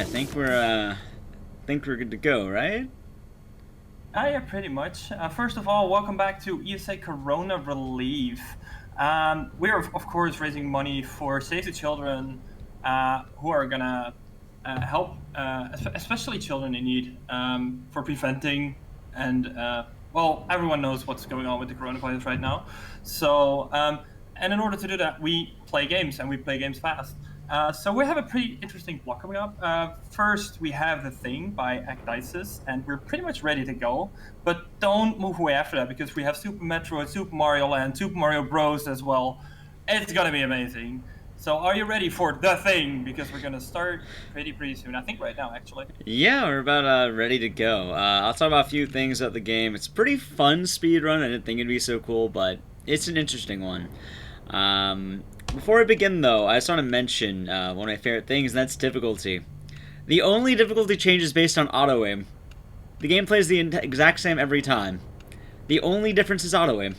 think we're good to go, right? Yeah, pretty much. First of all, welcome back to ESA Corona Relief. We are, of course, raising money for Save the Children who are going to help, especially children in need, for preventing and, well, everyone knows what's going on with the coronavirus right now. So, and in order to do that, we play games, and we play games fast. So we have a pretty interesting block coming up. First, we have The Thing by Ecdycis, and we're pretty much ready to go. But don't move away after that, because we have Super Metroid, Super Mario Land, Super Mario Bros. As well. It's gonna be amazing. So are you ready for The Thing? Because we're gonna start pretty soon. I think right now, actually. Yeah, we're about ready to go. I'll talk about a few things about the game. It's a pretty fun speedrun. I didn't think it'd be so cool, but it's an interesting one. Before I begin, though, I just want to mention one of my favorite things, and that's difficulty. The only difficulty change is based on auto-aim. The game plays the exact same every time. The only difference is auto-aim.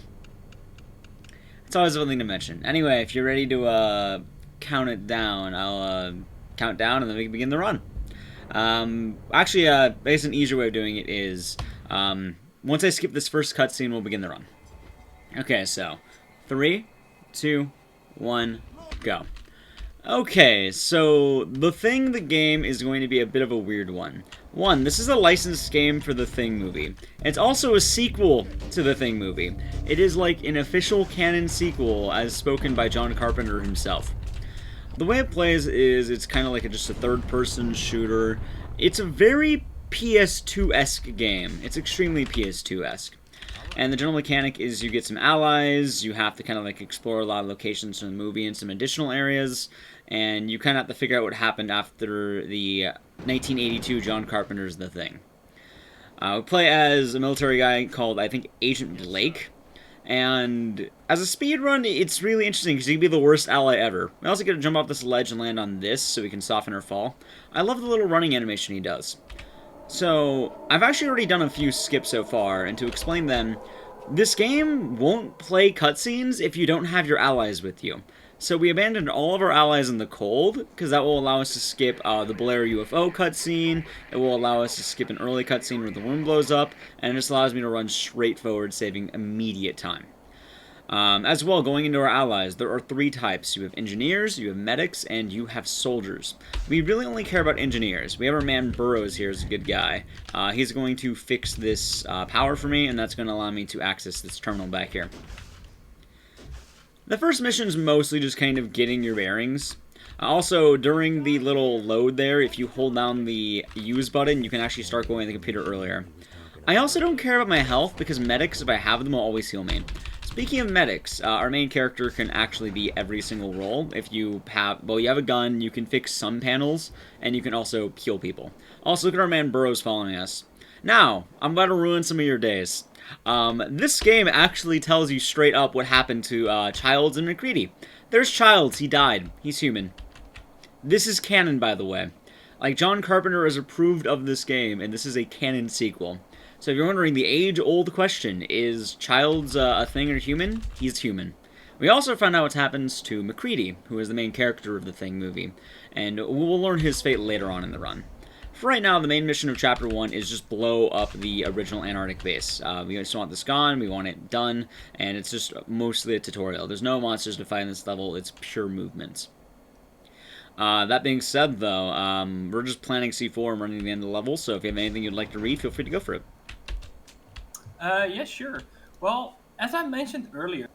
It's always a thing to mention. Anyway, if you're ready to count it down, I'll count down, and then we can begin the run. Actually, I guess an easier way of doing it is, once I skip this first cutscene, we'll begin the run. Okay, so 3, 2, 1, go. Okay, so The Thing, the game, is going to be a bit of a weird one. One, this is a licensed game for The Thing movie. It's also a sequel to The Thing movie. It is like an official canon sequel as spoken by John Carpenter himself. The way it plays is it's kind of like just a third-person shooter. It's a very PS2-esque game. It's extremely PS2-esque. And the general mechanic is you get some allies, you have to kind of like explore a lot of locations from the movie and some additional areas, and you kind of have to figure out what happened after the 1982 John Carpenter's The Thing. We play as a military guy called, I think, Agent Blake, and as a speedrun, it's really interesting because he can be the worst ally ever. We also get to jump off this ledge and land on this so we can soften our fall. I love the little running animation he does. So, I've actually already done a few skips so far, and to explain them, this game won't play cutscenes if you don't have your allies with you. So we abandoned all of our allies in the cold, because that will allow us to skip the Blair UFO cutscene, it will allow us to skip an early cutscene where the room blows up, and it just allows me to run straight forward, saving immediate time. As well, going into our allies, there are 3 types. You have engineers, you have medics, and you have soldiers. We really only care about engineers. We have our man Burrows here as a good guy. He's going to fix this power for me, and that's going to allow me to access this terminal back here. The first mission is mostly just kind of getting your bearings. Also, during the little load there, if you hold down the use button, you can actually start going to the computer earlier. I also don't care about my health, because medics, if I have them, will always heal me. Speaking of medics, our main character can actually be every single role. If you have, well, you have a gun, you can fix some panels, and you can also heal people. Also, look at our man Burrows following us. Now, I'm about to ruin some of your days. This game actually tells you straight up what happened to Childs and McCready. There's Childs, he died. He's human. This is canon, by the way. Like, John Carpenter has approved of this game, and this is a canon sequel. So if you're wondering, the age-old question, is Childs a thing or human? He's human. We also found out what happens to McCready, who is the main character of the Thing movie, and we'll learn his fate later on in the run. For right now, the main mission of Chapter 1 is just blow up the original Antarctic base. We just want this gone, we want it done, and it's just mostly a tutorial. There's no monsters to fight in this level, it's pure movements. That being said, though, we're just planning C4 and running to the end of the level, so if you have anything you'd like to read, feel free to go for it. Yeah, sure. Well, as I mentioned earlier,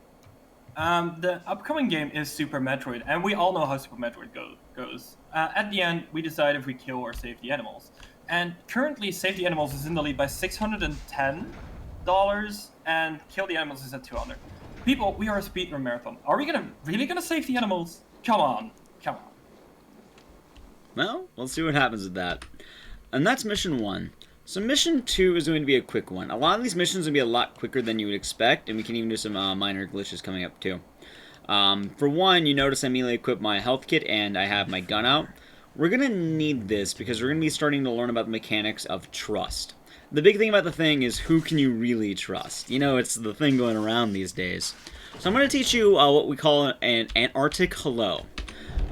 the upcoming game is Super Metroid, and we all know how Super Metroid goes. At the end, we decide if we kill or save the animals. And currently, Save the Animals is in the lead by $610, and Kill the Animals is at $200. People, we are a speedrun marathon. Are we really gonna save the animals? Come on. Well, we'll see what happens with that. And that's Mission 1. So Mission 2 is going to be a quick one. A lot of these missions will be a lot quicker than you would expect, and we can even do some minor glitches coming up too. For one, you notice I immediately equip my health kit and I have my gun out. We're going to need this because we're going to be starting to learn about the mechanics of trust. The big thing about the Thing is, who can you really trust? You know, it's the thing going around these days. So I'm going to teach you what we call an Antarctic hello.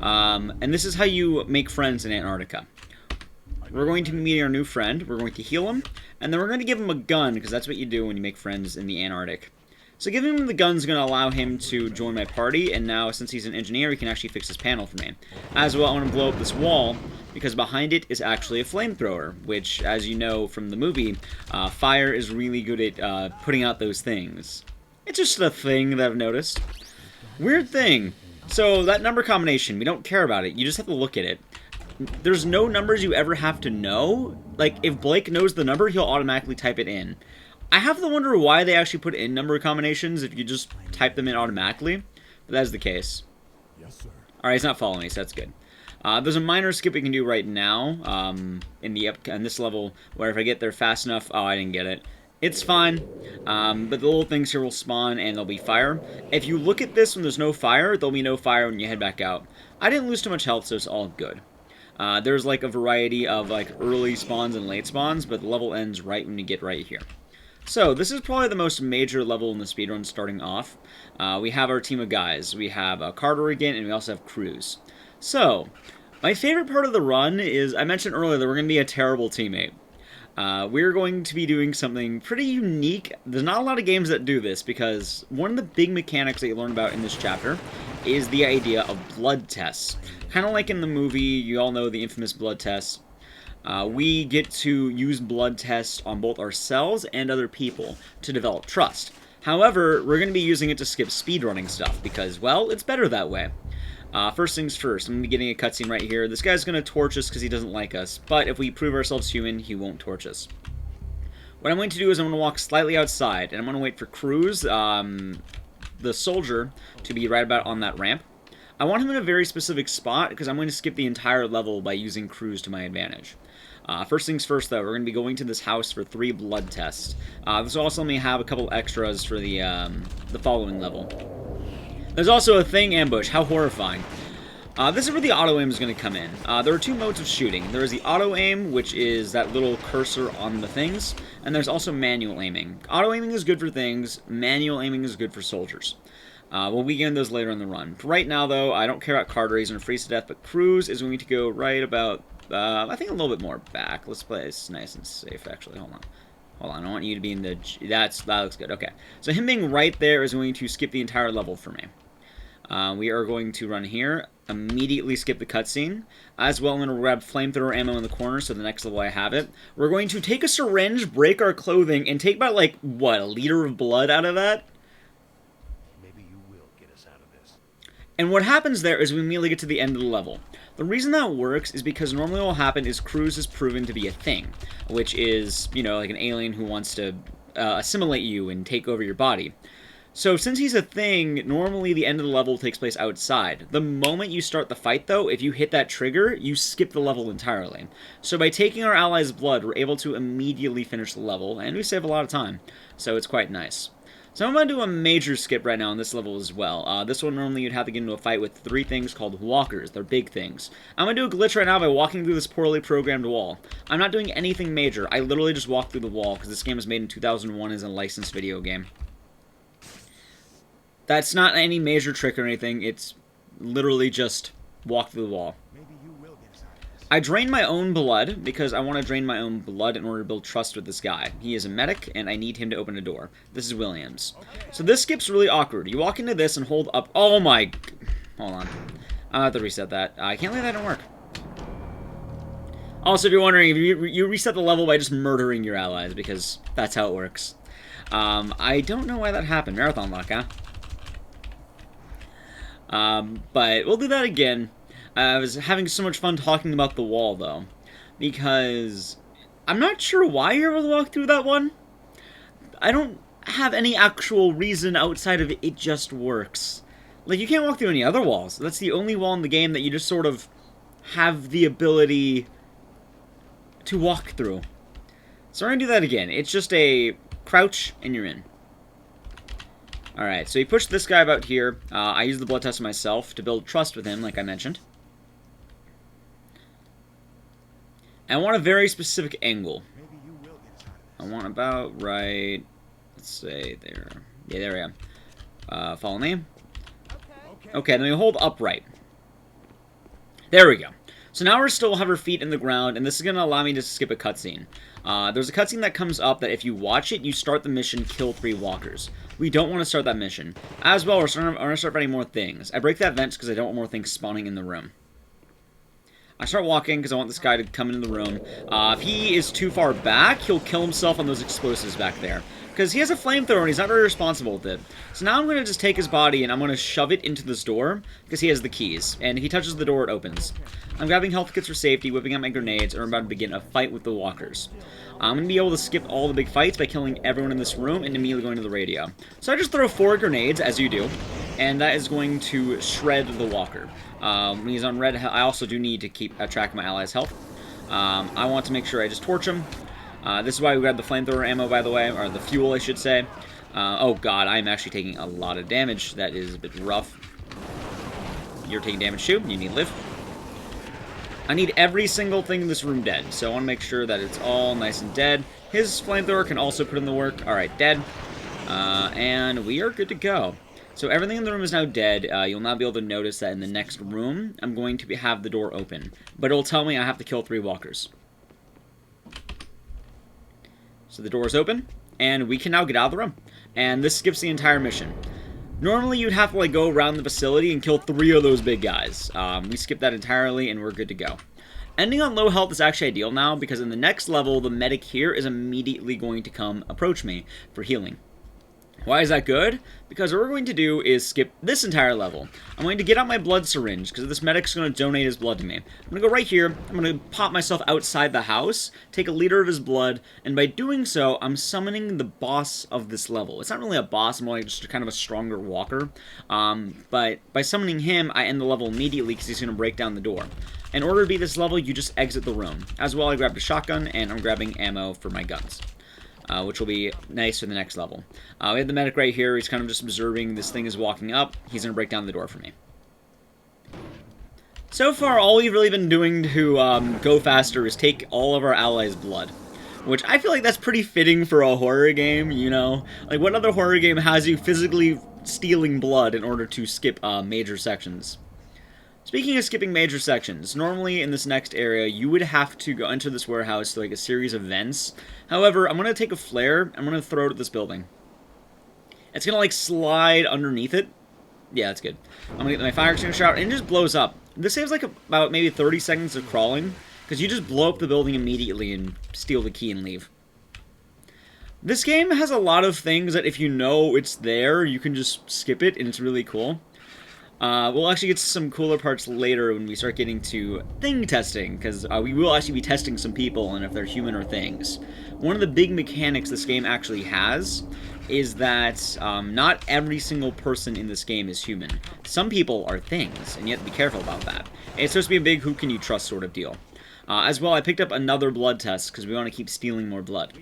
And this is how you make friends in Antarctica. We're going to be meeting our new friend. We're going to heal him. And then we're going to give him a gun, because that's what you do when you make friends in the Antarctic. So giving him the gun is going to allow him to join my party, and now, since he's an engineer, he can actually fix his panel for me. As well, I want to blow up this wall, because behind it is actually a flamethrower, which, as you know from the movie, fire is really good at putting out those things. It's just a thing that I've noticed. Weird thing. So, that number combination, we don't care about it, you just have to look at it. There's no numbers you ever have to know. Like, if Blake knows the number, he'll automatically type it in. I have to wonder why they actually put in number combinations if you just type them in automatically, but that's the case. Yes, sir. Alright, he's not following me, so that's good. There's a minor skip we can do right now, in this level, where if I get there fast enough... Oh, I didn't get it. It's fine, but the little things here will spawn and there'll be fire. If you look at this when there's no fire, there'll be no fire when you head back out. I didn't lose too much health, so it's all good. There's like a variety of like early spawns and late spawns, but the level ends right when you get right here. So, this is probably the most major level in the speedrun starting off. We have our team of guys. We have Carter again, and we also have Cruz. So, my favorite part of the run is, I mentioned earlier that we're going to be a terrible teammate. We're going to be doing something pretty unique. There's not a lot of games that do this, because one of the big mechanics that you learn about in this chapter is the idea of blood tests. Kind of like in the movie, you all know the infamous blood test. We get to use blood tests on both ourselves and other people to develop trust. However, we're going to be using it to skip speedrunning stuff because, well, it's better that way. First things first, I'm going to be getting a cutscene right here. This guy's going to torch us because he doesn't like us, but if we prove ourselves human, he won't torch us. What I'm going to do is I'm going to walk slightly outside, and I'm going to wait for Cruz, the soldier, to be right about on that ramp. I want him in a very specific spot because I'm going to skip the entire level by using Cruz to my advantage. First things first, though, we're going to be going to this house for 3 blood tests. This will also let me have a couple extras for the following level. There's also a thing ambush. How horrifying. This is where the auto-aim is going to come in. There are 2 modes of shooting. There is the auto-aim, which is that little cursor on the things, and there's also manual aiming. Auto-aiming is good for things. Manual aiming is good for soldiers. We'll begin those later in the run. For right now, though, I don't care about Carter. He's going to freeze to death, but Cruz is going to go right about... I think a little bit more back. Let's play this nice and safe, actually. Hold on. Hold on. I want you to be in the... That looks good. Okay. So him being right there is going to skip the entire level for me. We are going to run here, immediately skip the cutscene. As well, I'm going to grab flamethrower ammo in the corner, so the next level I have it. We're going to take a syringe, break our clothing, and take about, like, what, a liter of blood out of that? Maybe you will get us out of this. And what happens there is we immediately get to the end of the level. The reason that works is because normally what will happen is Cruz is proven to be a thing, which is, you know, like an alien who wants to assimilate you and take over your body. So since he's a thing, normally the end of the level takes place outside. The moment you start the fight, though, if you hit that trigger, you skip the level entirely. So by taking our allies' blood, we're able to immediately finish the level, and we save a lot of time. So it's quite nice. So I'm going to do a major skip right now on this level as well. This one, normally you'd have to get into a fight with 3 things called walkers. They're big things. I'm going to do a glitch right now by walking through this poorly programmed wall. I'm not doing anything major. I literally just walked through the wall because this game was made in 2001 as a licensed video game. That's not any major trick or anything. It's literally just walk through the wall. Maybe you will get us out of this. I drain my own blood because I want to drain my own blood in order to build trust with this guy. He is a medic, and I need him to open a door. This is Williams. So this skip's really awkward. You walk into this and hold up... Oh my... Hold on. I'll have to reset that. I can't believe that didn't work. Also, if you're wondering, if you reset the level by just murdering your allies, because that's how it works. I don't know why that happened. Marathon luck, huh? But we'll do that again. I was having so much fun talking about the wall, though, because I'm not sure why you're able to walk through that one. I don't have any actual reason outside of it. It just works. Like, you can't walk through any other walls. That's the only wall in the game that you just sort of have the ability to walk through. So we're going to do that again. It's just a crouch, and you're in. Alright, so you push this guy about here. I use the blood test myself to build trust with him, like I mentioned. And I want a very specific angle. Maybe you will get us out of this. I want about right... Let's say there. Yeah, there we go. Follow me. Okay, then we hold upright. There we go. So now we're still have our feet in the ground, and this is going to allow me to skip a cutscene. There's a cutscene that comes up that if you watch it, you start the mission, kill 3 walkers. We don't want to start that mission. As well, we're going to start finding more things. I break that vent because I don't want more things spawning in the room. I start walking because I want this guy to come into the room. If he is too far back, he'll kill himself on those explosives back there. Because he has a flamethrower and he's not very responsible with it. So now I'm going to just take his body and I'm going to shove it into this door because he has the keys. And he touches the door, it opens. I'm grabbing health kits for safety, whipping out my grenades, and we're about to begin a fight with the walkers. I'm going to be able to skip all the big fights by killing everyone in this room and immediately going to the radio. So I just throw 4 grenades, as you do, and that is going to shred the walker. When he's on red, I also do need to keep track of my allies' health. I want to make sure I just torch him. This is why we grabbed the flamethrower ammo, by the way, or the fuel, I should say. Oh god, I'm actually taking a lot of damage. That is a bit rough. You're taking damage too. You need to live. I need every single thing in this room dead, so I want to make sure that it's all nice and dead. His flamethrower can also put in the work. Alright, dead. And we are good to go. So everything in the room is now dead. You'll now be able to notice that in the next room, I'm going to have the door open. But it'll tell me I have to kill 3 walkers. So the door is open, and we can now get out of the room. And this skips the entire mission. Normally, you'd have to like go around the facility and kill 3 of those big guys. We skipped that entirely, and we're good to go. Ending on low health is actually ideal now, because in the next level, the medic here is immediately going to come approach me for healing. Why is that good? Because what we're going to do is skip this entire level. I'm going to get out my blood syringe, because this medic's going to donate his blood to me. I'm going to go right here, I'm going to pop myself outside the house, take a liter of his blood, and by doing so, I'm summoning the boss of this level. It's not really a boss, more like just kind of a stronger walker. But by summoning him, I end the level immediately, because he's going to break down the door. In order to beat this level, you just exit the room. As well, I grabbed a shotgun, and I'm grabbing ammo for my guns. Which will be nice for the next level. We have the medic right here. He's kind of just observing this thing is walking up. He's going to break down the door for me. So far, all we've really been doing to go faster is take all of our allies' blood. Which I feel like that's pretty fitting for a horror game, you know? Like, what other horror game has you physically stealing blood in order to skip major sections? Speaking of skipping major sections, normally in this next area, you would have to go into this warehouse to like a series of vents. However, I'm going to take a flare, I'm going to throw it at this building. It's going to like slide underneath it. Yeah, that's good. I'm going to get my fire extinguisher out, and it just blows up. This saves like about maybe 30 seconds of crawling, because you just blow up the building immediately and steal the key and leave. This game has a lot of things that if you know it's there, you can just skip it, and it's really cool. We'll actually get to some cooler parts later when we start getting to thing testing, because we will actually be testing some people and if they're human or things. One of the big mechanics this game actually has is that not every single person in this game is human. Some people are things, and you have to be careful about that. It's supposed to be a big who can you trust sort of deal. As well, I picked up another blood test, because we want to keep stealing more blood.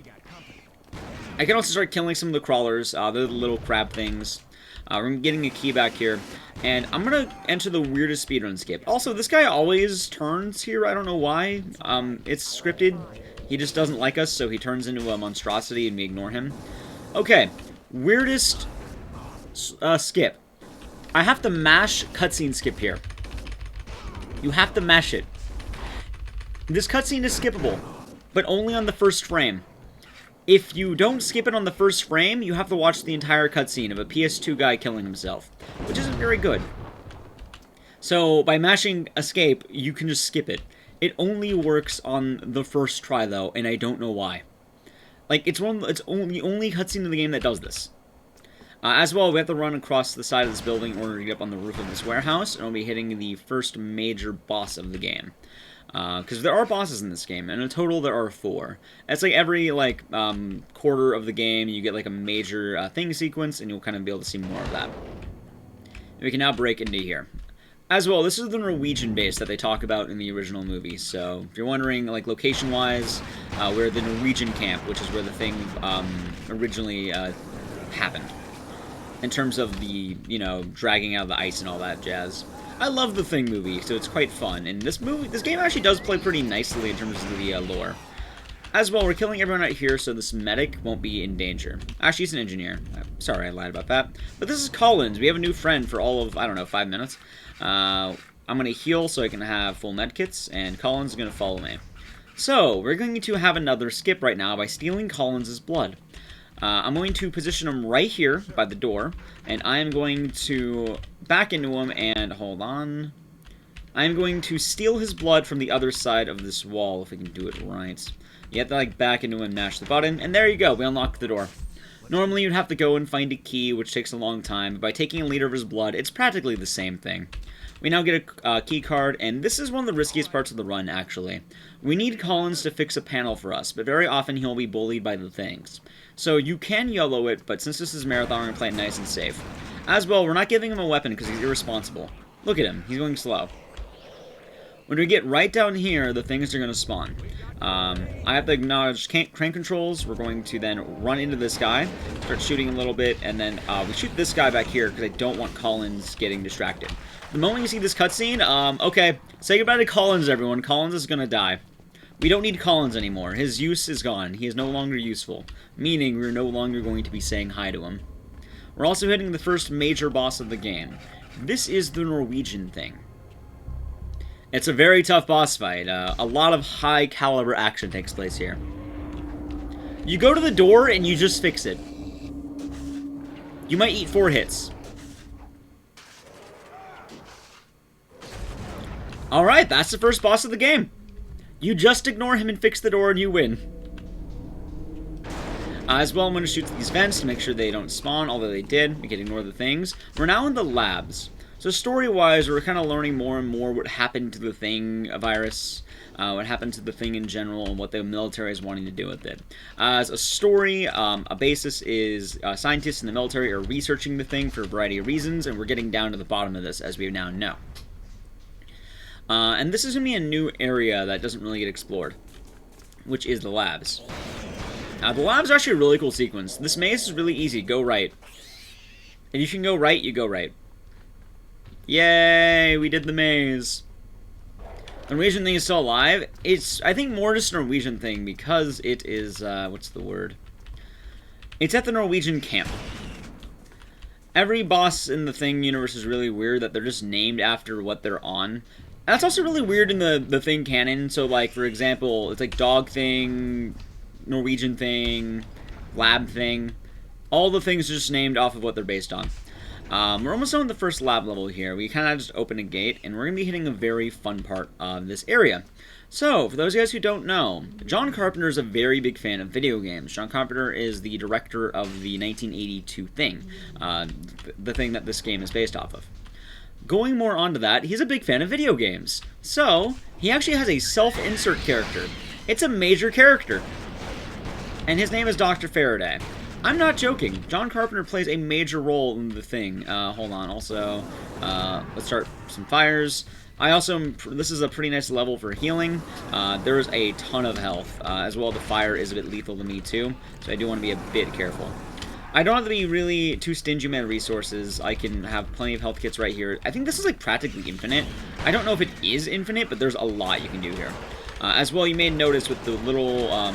I can also start killing some of the crawlers. They're the little crab things. We're getting a key back here, and I'm going to enter the weirdest speedrun skip. Also, this guy always turns here, I don't know why. It's scripted. He just doesn't like us, so he turns into a monstrosity and we ignore him. Okay, weirdest skip. I have to mash cutscene skip here. You have to mash it. This cutscene is skippable, but only on the first frame. If you don't skip it on the first frame, you have to watch the entire cutscene of a PS2 guy killing himself, which isn't very good. So, by mashing escape, you can just skip it. It only works on the first try, though, and I don't know why. Like, it's the only cutscene in the game that does this. As well, we have to run across the side of this building in order to get up on the roof of this warehouse, and we'll be hitting the first major boss of the game. Because there are bosses in this game, and in total there are 4. That's like every quarter of the game, you get like a major thing sequence, and you'll kind of be able to see more of that. And we can now break into here. As well, this is the Norwegian base that they talk about in the original movie, so if you're wondering, like, location-wise, we're the Norwegian camp, which is where the thing originally happened. In terms of the, you know, dragging out of the ice and all that jazz. I love the Thing movie, so it's quite fun, and this game actually does play pretty nicely in terms of the lore. As well, we're killing everyone out here, so this medic won't be in danger. Actually, he's an engineer. Sorry, I lied about that. But this is Collins. We have a new friend for all of, I don't know, 5 minutes. I'm going to heal so I can have full medkits, and Collins is going to follow me. So, we're going to have another skip right now by stealing Collins' blood. I'm going to position him right here by the door, and I am going to back into him and, hold on, I'm going to steal his blood from the other side of this wall, if I can do it right. You have to, like, back into him and mash the button, and there you go, we unlock the door. Normally you'd have to go and find a key, which takes a long time, but by taking a liter of his blood, it's practically the same thing. We now get a key card, and this is one of the riskiest parts of the run, actually. We need Collins to fix a panel for us, but very often he'll be bullied by the things. So you can yellow it, but since this is Marathon, we're going to play it nice and safe. As well, we're not giving him a weapon because he's irresponsible. Look at him, he's going slow. When we get right down here, the things are going to spawn. I have to acknowledge crank controls. We're going to then run into this guy, start shooting a little bit, and then we shoot this guy back here because I don't want Collins getting distracted. The moment you see this cutscene, okay, say goodbye to Collins, everyone. Collins is going to die. We don't need Collins anymore. His use is gone. He is no longer useful, meaning we're no longer going to be saying hi to him. We're also hitting the first major boss of the game. This is the Norwegian thing. It's a very tough boss fight. A lot of high-caliber action takes place here. You go to the door and you just fix it. You might eat 4 hits. Alright, that's the first boss of the game. You just ignore him and fix the door and you win. As well, I'm going to shoot these vents to make sure they don't spawn, although they did. We can ignore the things. We're now in the labs. So story-wise, we're kind of learning more and more what happened to the thing, a virus, what happened to the thing in general, and what the military is wanting to do with it. As a story, a basis is scientists in the military are researching the thing for a variety of reasons, and we're getting down to the bottom of this, as we now know. And this is going to be a new area that doesn't really get explored, which is the labs. The labs are actually a really cool sequence. This maze is really easy. Go right. If you can go right, you go right. Yay, we did the maze. The Norwegian thing is still alive. It's, I think, more just a Norwegian thing because it is, what's the word? It's at the Norwegian camp. Every boss in the Thing universe is really weird that they're just named after what they're on. That's also really weird in the Thing canon. So, like, for example, it's like Dog Thing, Norwegian Thing, Lab Thing. All the things are just named off of what they're based on. We're almost on the first lab level here. We kind of just open a gate, and we're going to be hitting a very fun part of this area. So, for those guys who don't know, John Carpenter is a very big fan of video games. John Carpenter is the director of the 1982 Thing, the thing that this game is based off of. Going more onto that, he's a big fan of video games. So, he actually has a self-insert character. It's a major character. And his name is Dr. Faraday. I'm not joking. John Carpenter plays a major role in the Thing. Hold on. Also, let's start some fires. This is a pretty nice level for healing. There's a ton of health. As well, the fire is a bit lethal to me too, so I do want to be a bit careful. I don't have to be really too stingy with my resources. I can have plenty of health kits right here. I think this is like practically infinite. I don't know if it is infinite, but there's a lot you can do here. As well, you may notice with the little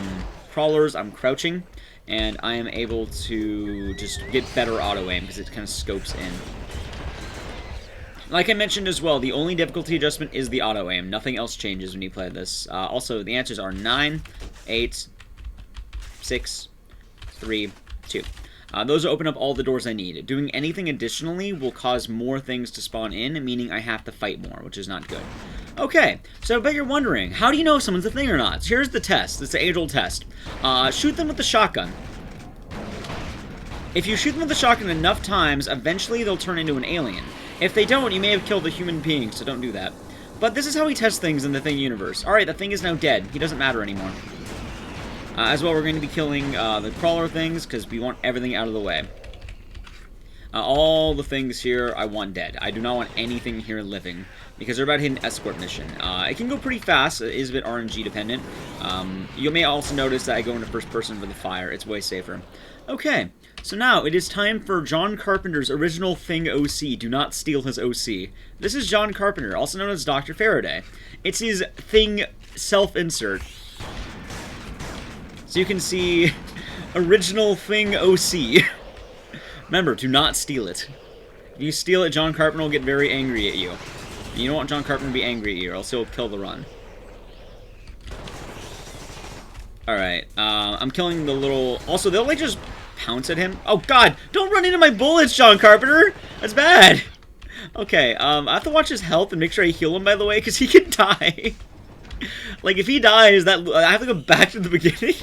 crawlers, I'm crouching. And I am able to just get better auto-aim because it kind of scopes in. Like I mentioned as well, the only difficulty adjustment is the auto-aim. Nothing else changes when you play this. Also, the answers are 9, 8, 6, 3, 2. Those open up all the doors I need. Doing anything additionally will cause more things to spawn in, meaning I have to fight more, which is not good. Okay, so I bet you're wondering, how do you know if someone's a thing or not? So here's the test. It's the age-old test. Shoot them with the shotgun. If you shoot them with the shotgun enough times, eventually they'll turn into an alien. If they don't, you may have killed a human being, so don't do that. But this is how we test things in the Thing universe. Alright, the Thing is now dead. He doesn't matter anymore. As well, we're going to be killing the crawler things, because we want everything out of the way. All the things here I want dead. I do not want anything here living, because they're about to hit an escort mission. It can go pretty fast. It is a bit RNG dependent. You may also notice that I go into first person for the fire. It's way safer. Okay, so now it is time for John Carpenter's original Thing OC. Do not steal his OC. This is John Carpenter, also known as Dr. Faraday. It's his Thing self-insert. So you can see original Thing OC. Remember, do not steal it. If you steal it, John Carpenter will get very angry at you. You don't want John Carpenter to be angry at you, or else he'll kill the run. Alright, I'm killing the little... Also, they'll, like, just pounce at him. Oh, God! Don't run into my bullets, John Carpenter! That's bad! Okay, I have to watch his health and make sure I heal him, by the way, because he can die. Like, if he dies, I have to go back to the beginning.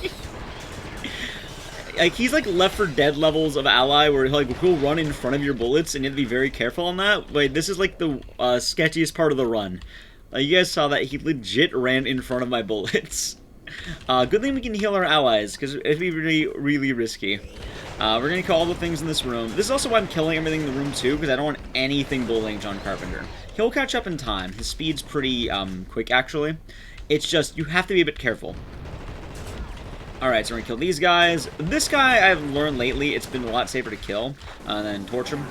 Like, he's like Left 4 Dead levels of ally where he'll run in front of your bullets and you have to be very careful on that. But this is like the sketchiest part of the run. You guys saw that he legit ran in front of my bullets. Good thing we can heal our allies, because it'd be really, really risky. We're going to kill all the things in this room. This is also why I'm killing everything in the room too, because I don't want anything bullying John Carpenter. He'll catch up in time. His speed's pretty quick, actually. It's just, you have to be a bit careful. Alright, so we're going to kill these guys. This guy, I've learned lately, it's been a lot safer to kill than torch him.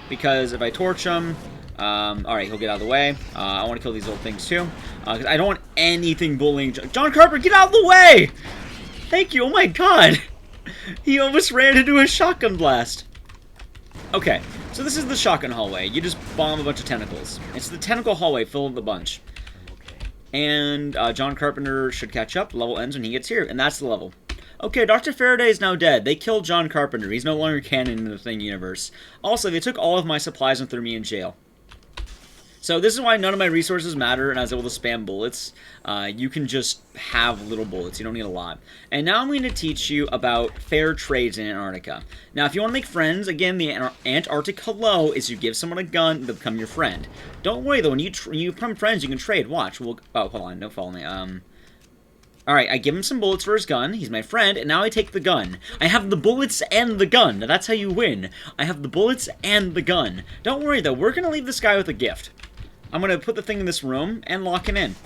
Because if I torch him, alright, he'll get out of the way. I want to kill these little things too. Because I don't want anything bullying John Carpenter, get out of the way! Thank you, oh my god! He almost ran into a shotgun blast. Okay, so this is the shotgun hallway. You just bomb a bunch of tentacles. It's the tentacle hallway filled with a bunch. And John Carpenter should catch up. The level ends when he gets here, and that's the level. Okay, Dr. Faraday is now dead. They killed John Carpenter. He's no longer canon in the Thing universe. Also, they took all of my supplies and threw me in jail. So this is why none of my resources matter, and I was able to spam bullets. You can just have little bullets. You don't need a lot. And now I'm going to teach you about fair trades in Antarctica. Now, if you want to make friends, again, the Antarctic hello is you give someone a gun, they'll become your friend. Don't worry, though. When you become friends, you can trade. Watch. Oh, hold on. Don't follow me. Alright, I give him some bullets for his gun. He's my friend, and now I take the gun. I have the bullets and the gun. Now, that's how you win. I have the bullets and the gun. Don't worry, though. We're going to leave this guy with a gift. I'm going to put the thing in this room and lock him in.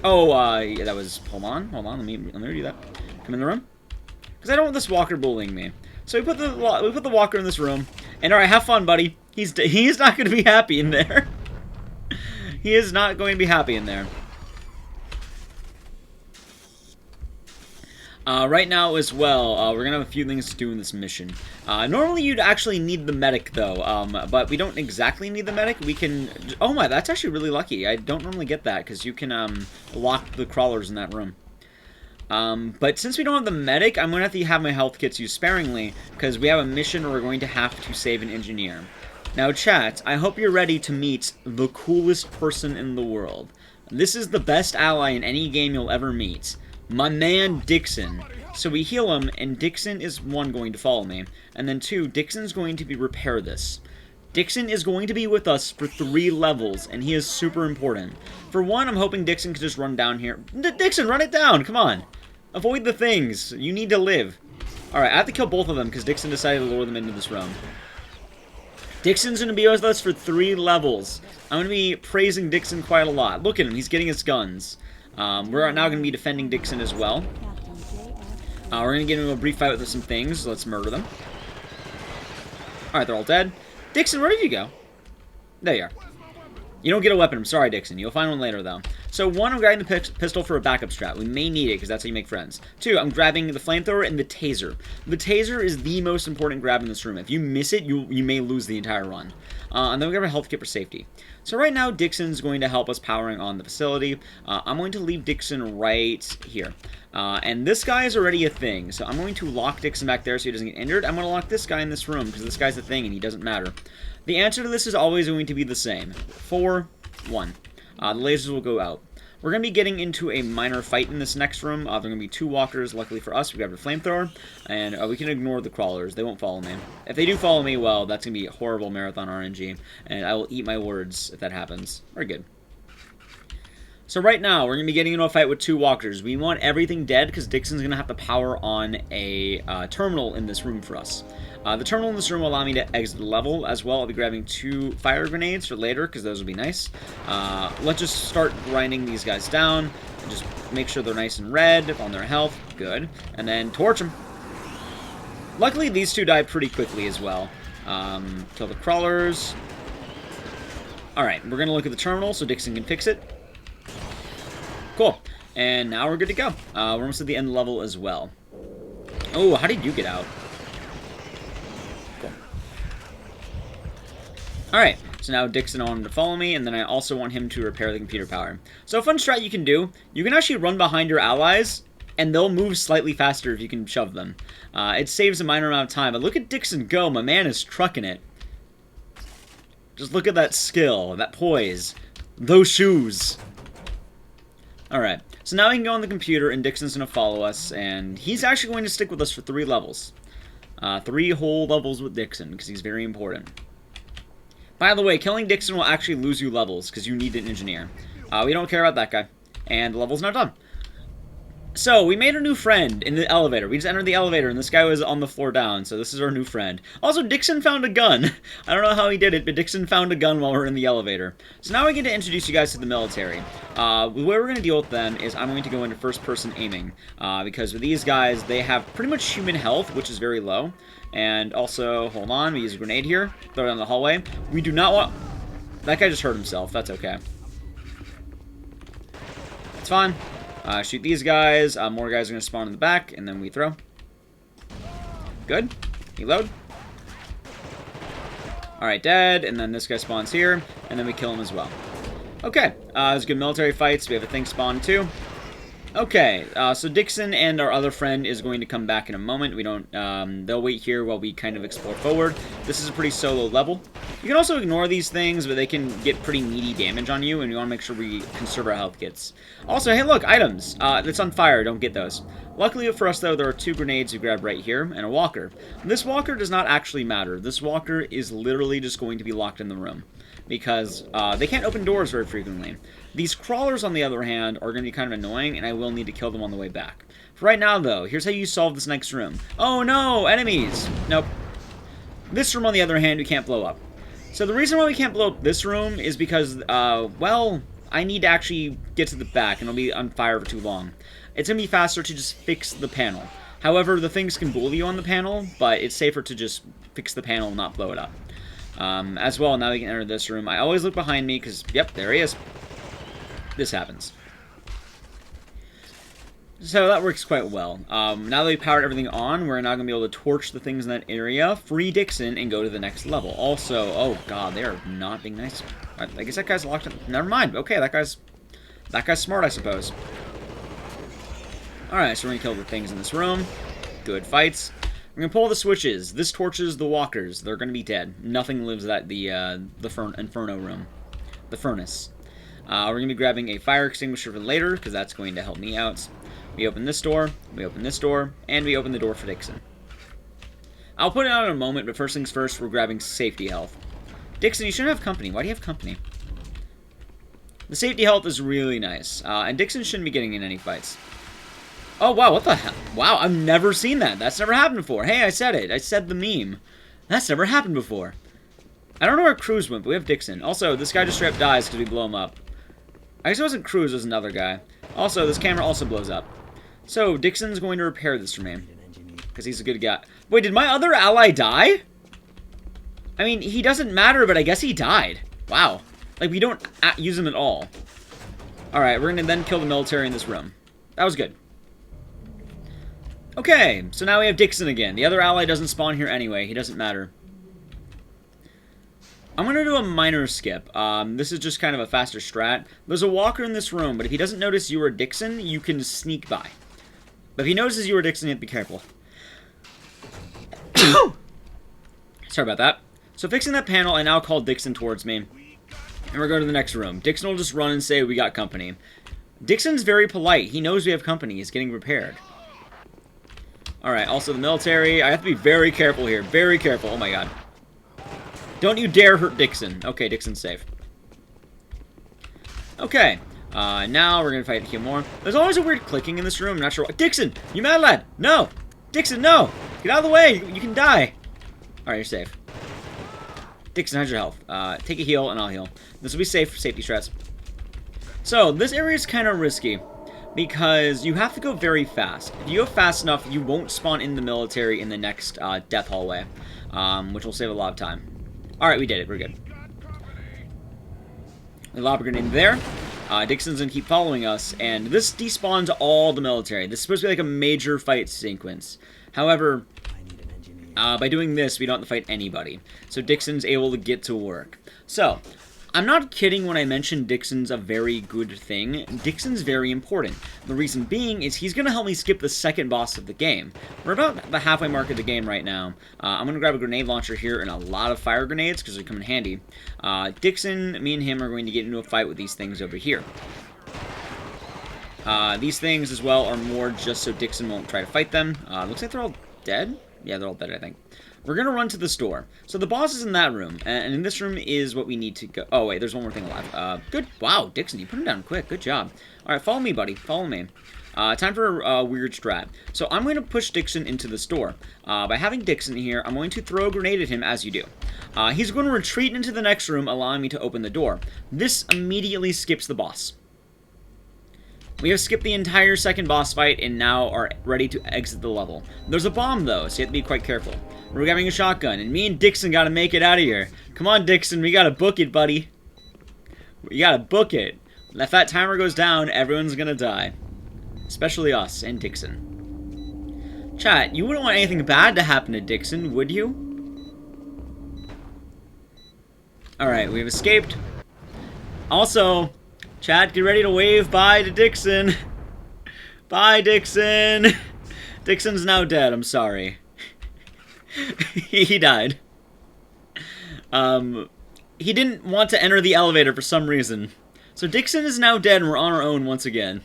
Oh, yeah, that was... Hold on. Let me do that. Come in the room. Because I don't want this walker bullying me. So we put the walker in this room. And alright, have fun, buddy. He is not going to be happy in there. He is not going to be happy in there. Right now as well, we're going to have a few things to do in this mission. Normally you'd actually need the medic though, but we don't exactly need the medic. We can... Oh my, that's actually really lucky. I don't normally get that, because you can lock the crawlers in that room. But since we don't have the medic, I'm going to have my health kits used sparingly, because we have a mission where we're going to have to save an engineer. Now chat, I hope you're ready to meet the coolest person in the world. This is the best ally in any game you'll ever meet. My man, Dixon. So we heal him, and Dixon is, 1, going to follow me. And then 2, Dixon's going to repair this. Dixon is going to be with us for 3 levels, and he is super important. For 1, I'm hoping Dixon can just run down here. Dixon, run it down! Come on! Avoid the things. You need to live. Alright, I have to kill both of them, because Dixon decided to lure them into this room. Dixon's going to be with us for 3 levels. I'm going to be praising Dixon quite a lot. Look at him, he's getting his guns. We're now going to be defending Dixon as well. We're going to get into a brief fight with some things. Let's murder them. Alright, they're all dead. Dixon, where did you go? There you are. You don't get a weapon. I'm sorry, Dixon. You'll find one later, though. So, 1, I'm grabbing the pistol for a backup strat. We may need it, because that's how you make friends. 2, I'm grabbing the flamethrower and the taser. The taser is the most important grab in this room. If you miss it, you may lose the entire run. And then we grab a health kit for safety. So right now, Dixon's going to help us powering on the facility. I'm going to leave Dixon right here. And this guy is already a thing, so I'm going to lock Dixon back there so he doesn't get injured. I'm going to lock this guy in this room, because this guy's a thing and he doesn't matter. The answer to this is always going to be the same. 4, 1. The lasers will go out. We're going to be getting into a minor fight in this next room. There are going to be 2 walkers. Luckily for us, we grabbed a flamethrower. And we can ignore the crawlers. They won't follow me. If they do follow me, well, that's going to be a horrible marathon RNG. And I will eat my words if that happens. We're good. So right now, we're going to be getting into a fight with 2 walkers. We want everything dead because Dixon's going to have to power on a terminal in this room for us. The terminal in this room will allow me to exit the level as well. I'll be grabbing 2 fire grenades for later because those will be nice. Let's just start grinding these guys down and just make sure they're nice and red on their health. Good. And then torch them. Luckily, these 2 die pretty quickly as well. Kill the crawlers. Alright, we're going to look at the terminal so Dixon can fix it. Cool. And now we're good to go. We're almost at the end level as well. Oh, how did you get out? Cool. Alright, So now Dixon, I want him to follow me, and then I also want him to repair the computer power. So a fun strat you can do, you can actually run behind your allies, and they'll move slightly faster if you can shove them. It saves a minor amount of time, but look at Dixon go, my man is trucking it. Just look at that skill, that poise, those shoes. Alright, so now we can go on the computer, and Dixon's going to follow us, and he's actually going to stick with us for 3 levels. 3 whole levels with Dixon, because he's very important. By the way, killing Dixon will actually lose you levels, because you need an engineer. We don't care about that guy. And the level's not done. So, we made a new friend in the elevator. We just entered the elevator, and this guy was on the floor down, so this is our new friend. Also, Dixon found a gun. I don't know how he did it, but Dixon found a gun while we were in the elevator. So now we get to introduce you guys to the military. The way we're going to deal with them is I'm going to go into first-person aiming, because with these guys, they have pretty much human health, which is very low. And also, hold on, we use a grenade here, throw it down the hallway. We do not want... That guy just hurt himself, that's okay. It's fine. Shoot these guys, more guys are going to spawn in the back, and then we throw. Good. Reload. Alright, dead, and then this guy spawns here, and then we kill him as well. Okay, there's good military fights, we have a thing spawn too. Okay, so Dixon and our other friend is going to come back in a moment. We don't, they'll wait here while we kind of explore forward. This is a pretty solo level. You can also ignore these things, but they can get pretty meaty damage on you, and we want to make sure we conserve our health kits. Also, hey look, items. It's on fire, don't get those. Luckily for us though, there are 2 grenades you grab right here, and a walker. This walker does not actually matter. This walker is literally just going to be locked in the room, because they can't open doors very frequently. These crawlers, on the other hand, are going to be kind of annoying, and I will need to kill them on the way back. For right now, though, here's how you solve this next room. Oh no, enemies! Nope. This room, on the other hand, we can't blow up. So the reason why we can't blow up this room is because, well, I need to actually get to the back, and it'll be on fire for too long. It's going to be faster to just fix the panel. However, the things can bully you on the panel, but it's safer to just fix the panel and not blow it up. As well, now we can enter this room. I always look behind me, because, yep, there he is. This happens. So that works quite well. Now that we powered everything on, we're now going to be able to torch the things in that area, free Dixon, and go to the next level. Also, oh god, they are not being nice. I guess that guy's locked in. Never mind. Okay, that guy's smart, I suppose. Alright, so we're going to kill the things in this room. Good fights. We're going to pull the switches. This torches the walkers. They're going to be dead. Nothing lives at the Inferno room. The furnace. We're going to be grabbing a fire extinguisher for later, because that's going to help me out. We open this door, we open this door, and we open the door for Dixon. I'll put it out in a moment, but first things first, we're grabbing safety health. Dixon, you shouldn't have company. Why do you have company? The safety health is really nice, and Dixon shouldn't be getting in any fights. Oh, wow, what the hell? Wow, I've never seen that. That's never happened before. Hey, I said it. I said the meme. That's never happened before. I don't know where Cruz went, but we have Dixon. Also, this guy just straight up dies because we blow him up. I guess it wasn't Cruz, it was another guy. Also, this camera also blows up. So, Dixon's going to repair this for me, because he's a good guy. Wait, did my other ally die? I mean, he doesn't matter, but I guess he died. Wow. Like, we don't use him at all. Alright, we're going to then kill the military in this room. That was good. Okay, so now we have Dixon again. The other ally doesn't spawn here anyway. He doesn't matter. I'm going to do a minor skip. This is just kind of a faster strat. There's a walker in this room, but if he doesn't notice you are Dixon, you can sneak by. But if he notices you are Dixon, you have to be careful. Sorry about that. So fixing that panel, I now call Dixon towards me. And we're going to the next room. Dixon will just run and say, we got company. Dixon's very polite. He knows we have company. He's getting repaired. Alright, also the military. I have to be very careful here. Very careful. Oh my god. Don't you dare hurt Dixon. Okay, Dixon's safe. Okay. Now we're going to fight a few more. There's always a weird clicking in this room. I'm not sure why. Dixon! You mad lad! No! Dixon, no! Get out of the way! You can die! Alright, you're safe. Dixon, how's your health? Take a heal, and I'll heal. This will be safe for safety strats. So, this area is kind of risky, because you have to go very fast. If you go fast enough, you won't spawn in the military in the next death hallway, which will save a lot of time. Alright, we did it. We're good. We lob a grenade there. Dixon's gonna keep following us, and this despawns all the military. This is supposed to be like a major fight sequence. However, By doing this, we don't have to fight anybody. So Dixon's able to get to work. So, I'm not kidding when I mention Dixon's a very good thing. Dixon's very important. The reason being is he's going to help me skip the second boss of the game. We're about the halfway mark of the game right now. I'm going to grab a grenade launcher here and a lot of fire grenades because they come in handy. Dixon, me and him are going to get into a fight with these things over here. These things as well are more just so Dixon won't try to fight them. Looks like they're all dead. Yeah, they're all dead, I think. We're going to run to the store. So the boss is in that room, and in this room is what we need to go. Oh, wait, there's one more thing alive. Good. Wow, Dixon, you put him down quick. Good job. All right, follow me, buddy. Follow me. Time for a weird strat. So I'm going to push Dixon into the store. By having Dixon here, I'm going to throw a grenade at him as you do. He's going to retreat into the next room, allowing me to open the door. This immediately skips the boss. We have skipped the entire second boss fight and now are ready to exit the level. There's a bomb though, so you have to be quite careful. We're grabbing a shotgun, and me and Dixon gotta make it out of here. Come on, Dixon, we gotta book it, buddy. We gotta book it. If that timer goes down, everyone's gonna die. Especially us and Dixon. Chat, you wouldn't want anything bad to happen to Dixon, would you? Alright, we've escaped. Also, chat, get ready to wave bye to Dixon. Bye, Dixon. Dixon's now dead, I'm sorry. He died. He didn't want to enter the elevator for some reason. So Dixon is now dead and we're on our own once again.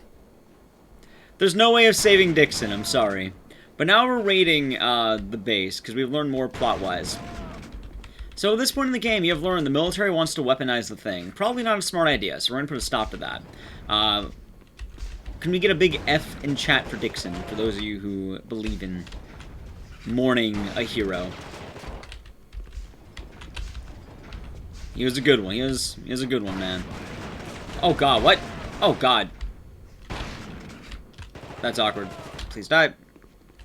There's no way of saving Dixon, I'm sorry. But now we're raiding the base, because we've learned more plot-wise. So at this point in the game, you have learned the military wants to weaponize the thing. Probably not a smart idea, so we're going to put a stop to that. Can we get a big F in chat for Dixon, for those of you who believe in mourning a hero? He was a good one. He was a good one, man. Oh god, what? Oh god. That's awkward. Please die.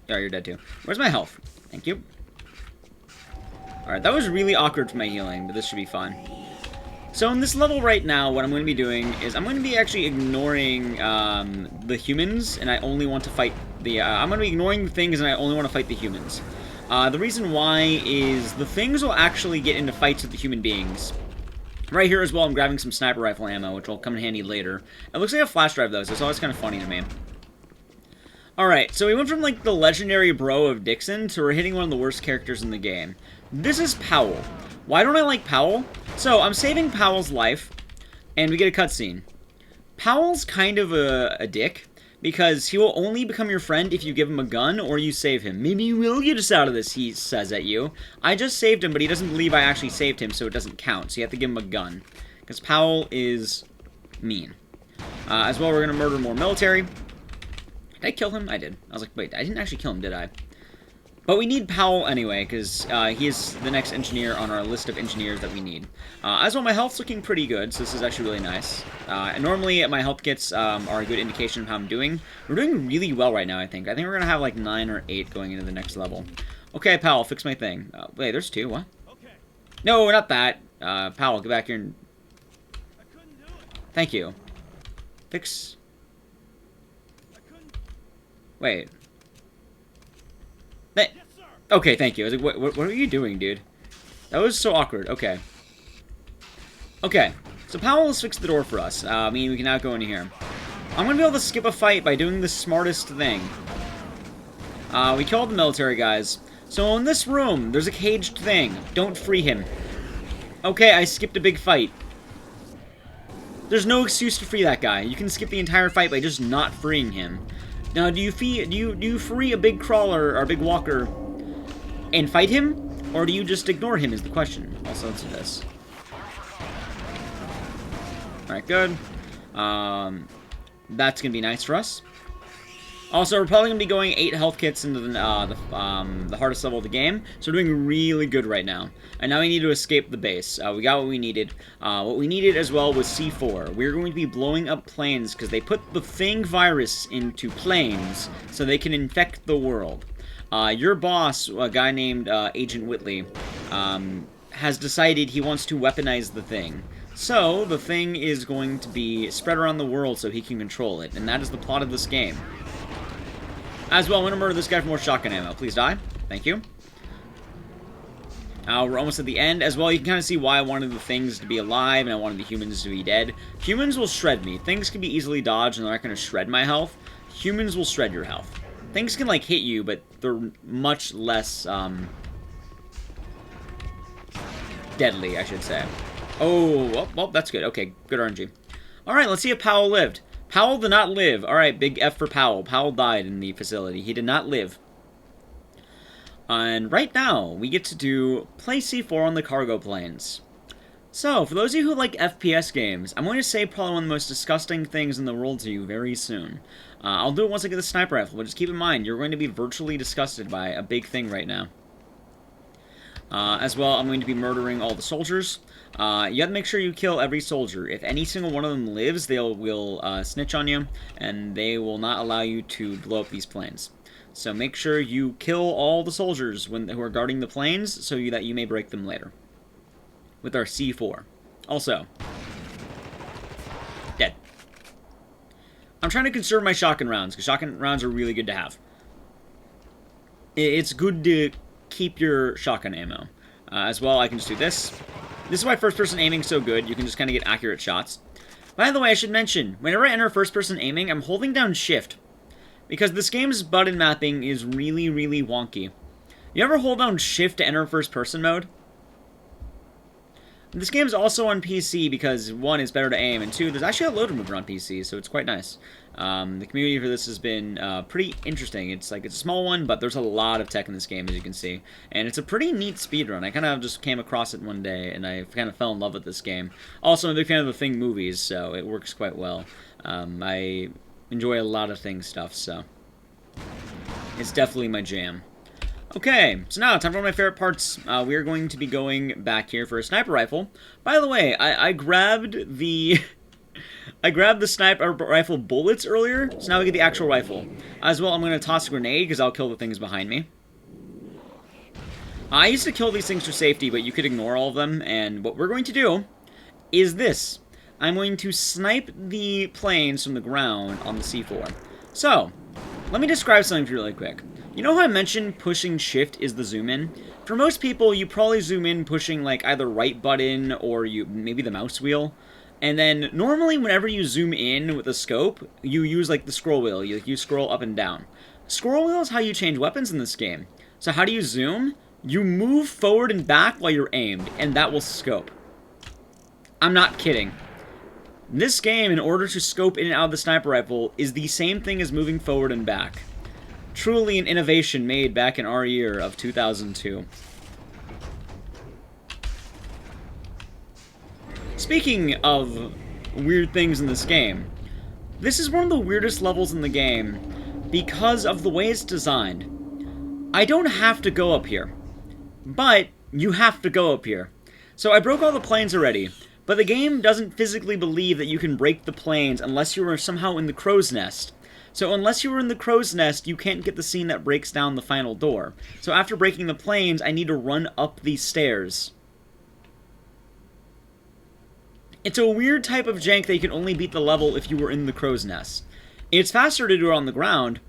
Yeah, you're dead too. Where's my health? Thank you. Alright, that was really awkward for my healing, but this should be fine. So in this level right now, what I'm going to be doing is I'm going to be actually ignoring the humans, and I only want to fight the... I'm going to be ignoring the things, and I only want to fight the humans. The reason why is the things will actually get into fights with the human beings. Right here as well, I'm grabbing some sniper rifle ammo, which will come in handy later. It looks like a flash drive, though, so it's always kind of funny to me. Alright, so we went from, like, the legendary bro of Dixon to we're hitting one of the worst characters in the game. This is Powell. Why don't I like Powell? So, I'm saving Powell's life, and we get a cutscene. Powell's kind of a dick, because he will only become your friend if you give him a gun or you save him. Maybe you will get us out of this, he says at you. I just saved him, but he doesn't believe I actually saved him, so it doesn't count. So you have to give him a gun, because Powell is mean. As well, we're going to murder more military. Did I kill him? I did. I was like, wait, I didn't actually kill him, did I? But we need Powell anyway, because he is the next engineer on our list of engineers that we need. As well, my health's looking pretty good, so this is actually really nice. And normally, my health kits are a good indication of how I'm doing. We're doing really well right now, I think. I think we're going to have like 9 or 8 going into the next level. Okay, Powell, fix my thing. Wait, there's 2, what? Okay. No, not that. Powell, get back here and... I couldn't do it. Thank you. Fix... Wait. Yes, sir. Okay, thank you. I was like, what are you doing, dude? That was so awkward. Okay. Okay. So Powell has fixed the door for us. I mean, we can now go in here. I'm going to be able to skip a fight by doing the smartest thing. We killed the military guys. So in this room, there's a caged thing. Don't free him. Okay, I skipped a big fight. There's no excuse to free that guy. You can skip the entire fight by just not freeing him. Now, do you free a big crawler or a big walker and fight him, or do you just ignore him? Is the question. Also, let's do this. All right, good. That's gonna be nice for us. Also, we're probably gonna be going 8 health kits into the hardest level of the game, so we're doing really good right now. And now we need to escape the base. We got what we needed. What we needed as well was C4. We're going to be blowing up planes because they put the Thing virus into planes so they can infect the world. Your boss, a guy named Agent Whitley, has decided he wants to weaponize the Thing. So, the Thing is going to be spread around the world so he can control it, and that is the plot of this game. As well, I'm going to murder this guy for more shotgun ammo. Please die. Thank you. We're almost at the end. As well, you can kind of see why I wanted the things to be alive and I wanted the humans to be dead. Humans will shred me. Things can be easily dodged and they're not going to shred my health. Humans will shred your health. Things can, like, hit you, but they're much less, deadly, I should say. Oh, well, that's good. Okay, good RNG. Alright, let's see if Powell lived. Powell did not live. Alright, big F for Powell. Powell died in the facility. He did not live. And right now, we get to do play C4 on the cargo planes. So, for those of you who like FPS games, I'm going to say probably one of the most disgusting things in the world to you very soon. I'll do it once I get the sniper rifle, but just keep in mind, you're going to be virtually disgusted by a big thing right now. As well, I'm going to be murdering all the soldiers. You have to make sure you kill every soldier. If any single one of them lives, they will snitch on you, and they will not allow you to blow up these planes. So make sure you kill all the soldiers who are guarding the planes, so that you may break them later. With our C4. Also, dead. I'm trying to conserve my shotgun rounds, because shotgun rounds are really good to have. It's good to keep your shotgun ammo. As well, I can just do this. This is why first-person aiming is so good. You can just kind of get accurate shots. By the way, I should mention, whenever I enter first-person aiming, I'm holding down shift. Because this game's button mapping is really, really wonky. You ever hold down shift to enter first-person mode? This game is also on PC because, one, it's better to aim, and two, there's actually a load remover on PC, so it's quite nice. The community for this has been pretty interesting. It's a small one, but there's a lot of tech in this game, as you can see. And it's a pretty neat speedrun. I kind of just came across it one day, and I kind of fell in love with this game. Also, I'm a big fan of the Thing movies, so it works quite well. I enjoy a lot of Thing stuff, so it's definitely my jam. Okay, so now, time for one of my favorite parts. We are going to be going back here for a sniper rifle. By the way, I grabbed the... I grabbed the sniper rifle bullets earlier, so now we get the actual rifle. As well, I'm going to toss a grenade, because I'll kill the things behind me. I used to kill these things for safety, but you could ignore all of them, and what we're going to do is this. I'm going to snipe the planes from the ground on the C4. So, let me describe something to you really quick. You know how I mentioned pushing shift is the zoom in? For most people, you probably zoom in pushing like either right button or maybe the mouse wheel. And then normally whenever you zoom in with a scope, you use like the scroll wheel. You scroll up and down. Scroll wheel is how you change weapons in this game. So how do you zoom? You move forward and back while you're aimed, and that will scope. I'm not kidding. This game, in order to scope in and out of the sniper rifle, is the same thing as moving forward and back. Truly an innovation made back in our year of 2002. Speaking of weird things in this game, this is one of the weirdest levels in the game because of the way it's designed. I don't have to go up here, but you have to go up here. So I broke all the planes already, but the game doesn't physically believe that you can break the planes unless you are somehow in the crow's nest. So unless you were in the crow's nest, you can't get the scene that breaks down the final door. So after breaking the planes, I need to run up these stairs. It's a weird type of jank that you can only beat the level if you were in the crow's nest. It's faster to do it on the ground,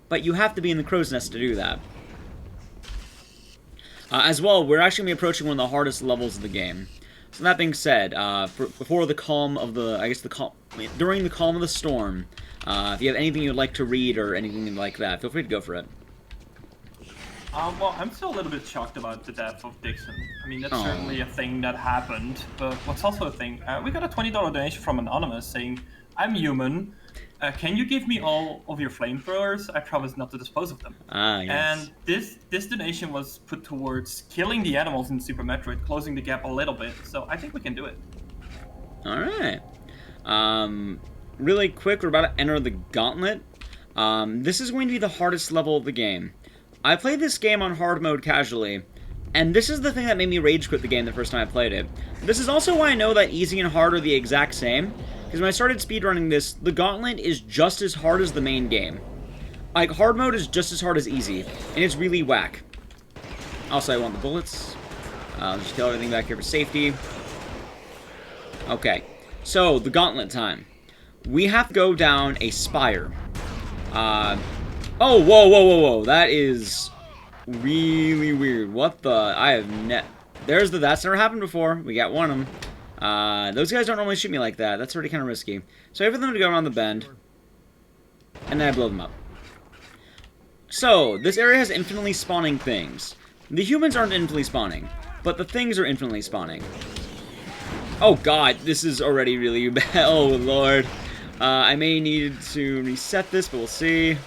but you have to be in the crow's nest to do that. As well, we're actually going to be approaching one of the hardest levels of the game. So that being said, before the calm of the, during the calm of the storm, if you have anything you'd like to read or anything like that, feel free to go for it. Well, I'm still a little bit shocked about the death of Dixon. I mean, that's certainly a thing that happened, but what's also a thing, we got a $20 donation from Anonymous saying, I'm human, can you give me all of your flamethrowers? I promise not to dispose of them. Yes. And this donation was put towards killing the animals in Super Metroid, closing the gap a little bit, so I think we can do it. Alright. Really quick, we're about to enter the gauntlet. This is going to be the hardest level of the game. I played this game on hard mode casually, and this is the thing that made me rage quit the game the first time I played it. This is also why I know that easy and hard are the exact same, because when I started speedrunning this, the gauntlet is just as hard as the main game. Like, hard mode is just as hard as easy, and it's really whack. Also, I want the bullets. Just kill everything back here for safety. Okay, so, the gauntlet time. We have to go down a spire. Oh, whoa, that is really weird. What the? There's the... That's never happened before. We got one of them. Those guys don't normally shoot me like that. That's already kind of risky. So I wait for them to go around the bend. And then I blow them up. So, this area has infinitely spawning things. The humans aren't infinitely spawning, but the things are infinitely spawning. Oh god, this is already really bad. Oh lord. I may need to reset this, but we'll see.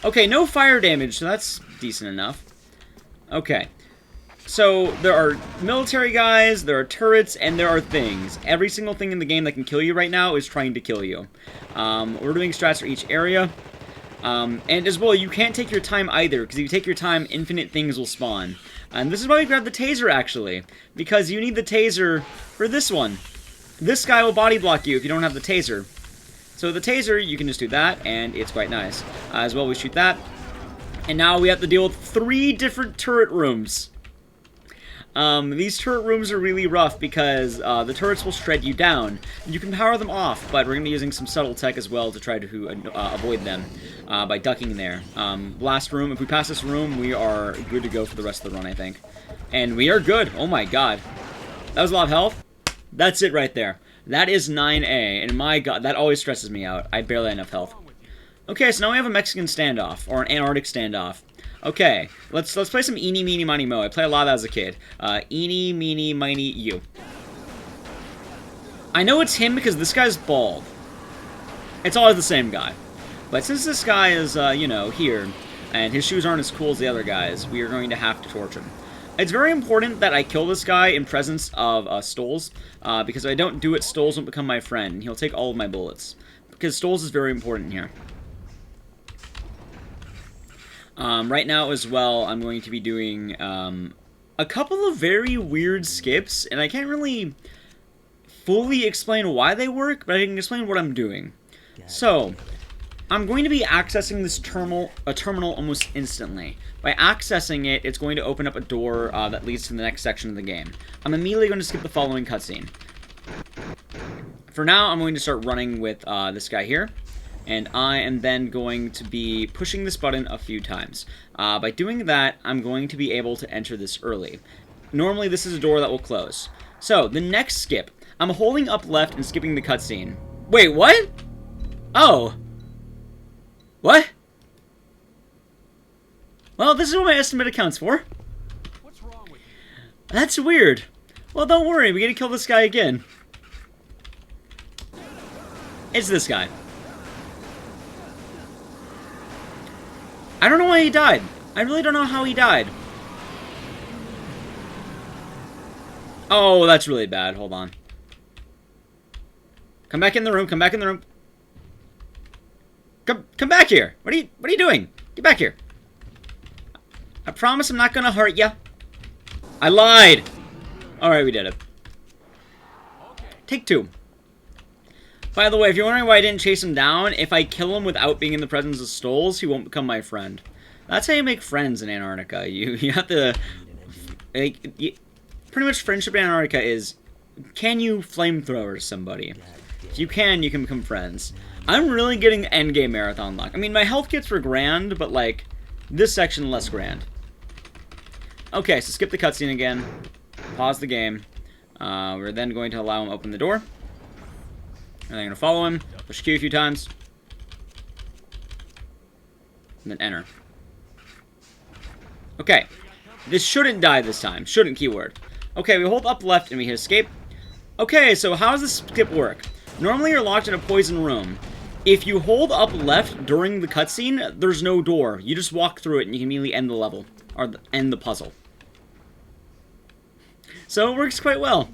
Okay, no fire damage, so that's decent enough. Okay. So, there are military guys, there are turrets, and there are things. Every single thing in the game that can kill you right now is trying to kill you. We're doing strats for each area. And as well, you can't take your time either, because if you take your time, infinite things will spawn. And this is why we grabbed the taser, actually. Because you need the taser for this one. This guy will body block you if you don't have the taser. So the taser, you can just do that, and it's quite nice. As well, we shoot that. And now we have to deal with 3 different turret rooms. These turret rooms are really rough because the turrets will shred you down. You can power them off, but we're going to be using some subtle tech as well to try to avoid them by ducking there. Last room, if we pass this room, we are good to go for the rest of the run, I think. And we are good. Oh my god. That was a lot of health. That's it right there. That is 9A, and my god, that always stresses me out. I barely have enough health. Okay, so now we have a Mexican standoff, or an Antarctic standoff. Okay, let's play some Eeny, Meeny, Miny, Mo. I played a lot of that as a kid. Eeny, Meeny, Miny, You. I know it's him because this guy's bald. It's always the same guy. But since this guy is, you know, here, and his shoes aren't as cool as the other guys, we are going to have to torch him. It's very important that I kill this guy in presence of Stoles, because if I don't do it, Stoles won't become my friend. He'll take all of my bullets. Because Stoles is very important here. Right now as well, I'm going to be doing a couple of very weird skips, and I can't really fully explain why they work, but I can explain what I'm doing. So, I'm going to be accessing this terminal almost instantly. By accessing it, it's going to open up a door that leads to the next section of the game. I'm immediately going to skip the following cutscene. For now, I'm going to start running with this guy here. And I am then going to be pushing this button a few times. By doing that, I'm going to be able to enter this early. Normally, this is a door that will close. So, the next skip, I'm holding up left and skipping the cutscene. Wait, what? Oh. What? Well, this is what my estimate accounts for. What's wrong with you? That's weird. Well, don't worry, we get to kill this guy again. It's this guy. I don't know why he died. I really don't know how he died. Oh, that's really bad. Hold on. Come back in the room. Come back in the room. Come back here. What are you doing? Get back here. I promise I'm not gonna hurt ya. I lied. All right, we did it. Take 2. By the way, if you're wondering why I didn't chase him down, if I kill him without being in the presence of Stoles, he won't become my friend. That's how you make friends in Antarctica. You have to... pretty much friendship in Antarctica is, can you flamethrower somebody? If you can become friends. I'm really getting endgame marathon luck. I mean, my health kits were grand, but, like, this section less grand. Okay, so skip the cutscene again. Pause the game. We're then going to allow him to open the door. And I'm going to follow him, push Q a few times, and then enter. Okay, this shouldn't die this time. Shouldn't keyword. Okay, we hold up left and we hit escape. Okay, so how does this skip work? Normally you're locked in a poison room. If you hold up left during the cutscene, there's no door. You just walk through it and you can immediately end the level, or end the puzzle. So it works quite well.